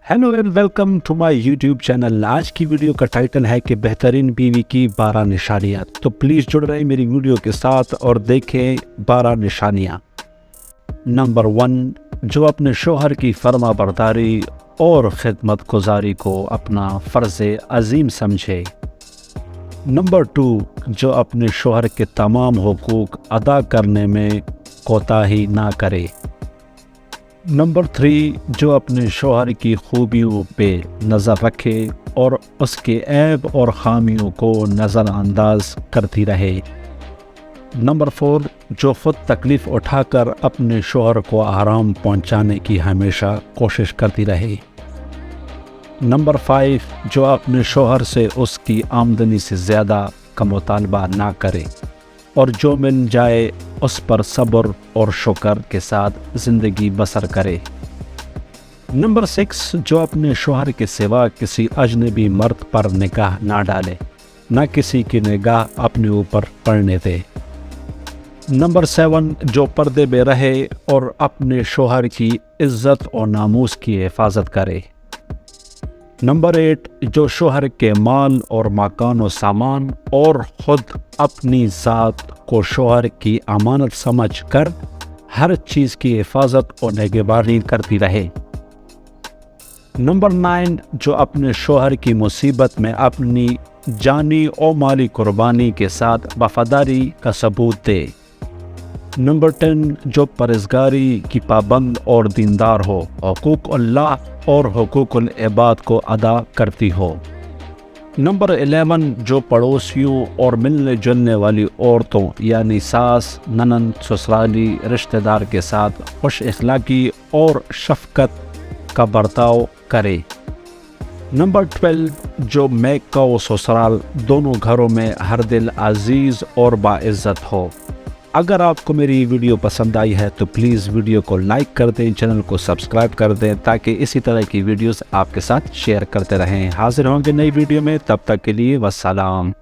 Hello and welcome to my YouTube channel. आज की video का टाइटल है कि बेहतरीन बीवी की 12 निशानियाँ। तो प्लीज़ जुड़ रहे मेरी वीडियो के साथ और देखें 12 निशानियाँ। नंबर 1, जो अपने शोहर की फर्मा बरदारी और खिदमत गुजारी को अपना फ़र्ज़ अज़ीम समझे। नंबर 2, जो अपने शोहर के तमाम हुकूक अदा करने में कोताही ना करे। नंबर 3, जो अपने शोहर की खूबियों पे नज़र रखे और उसके ऐब और ख़ामियों को नज़रअंदाज करती रहे। नंबर 4, जो ख़ुद तकलीफ़ उठाकर अपने शोहर को आराम पहुंचाने की हमेशा कोशिश करती रहे। नंबर 5, जो अपने शोहर से उसकी आमदनी से ज़्यादा का मुतालबा ना करे और जो मिल जाए उस पर सब्र और शुक्र के साथ ज़िंदगी बसर करे। नंबर 6, जो अपने शोहर के सिवा किसी अजनबी मर्द पर निगाह ना डाले, ना किसी की निगाह अपने ऊपर पड़ने दे। नंबर 7, जो पर्दे में रहे और अपने शोहर की इज़्ज़त और नामूस की हिफाजत करे। नंबर 8, जो शोहर के माल और मकान और सामान और ख़ुद अपनी ज़ात को शोहर की अमानत समझ कर हर चीज़ की हिफाजत और निगहबानी करती रहे। नंबर 9, जो अपने शोहर की मुसीबत में अपनी जानी और माली कुर्बानी के साथ वफादारी का सबूत दे। नंबर 10, जो परहेज़गारी की पाबंद और दीनदार हो, हुकूक अल्लाह और हुकूकुल इबाद को अदा करती हो। नंबर 11, जो पड़ोसियों और मिलने जुलने वाली औरतों यानी सास, ननंद, ससुराली रिश्तेदार के साथ खुश अखलाकी और शफ़क़त का बर्ताव करे। नंबर 12, जो मैका और ससुराल दोनों घरों में हर दिल अजीज़ और बाइज़्ज़त हो। अगर आपको मेरी वीडियो पसंद आई है तो प्लीज़ वीडियो को लाइक कर दें, चैनल को सब्सक्राइब कर दें ताकि इसी तरह की वीडियोस आपके साथ शेयर करते रहें। हाजिर होंगे नई वीडियो में, तब तक के लिए वस्सलाम।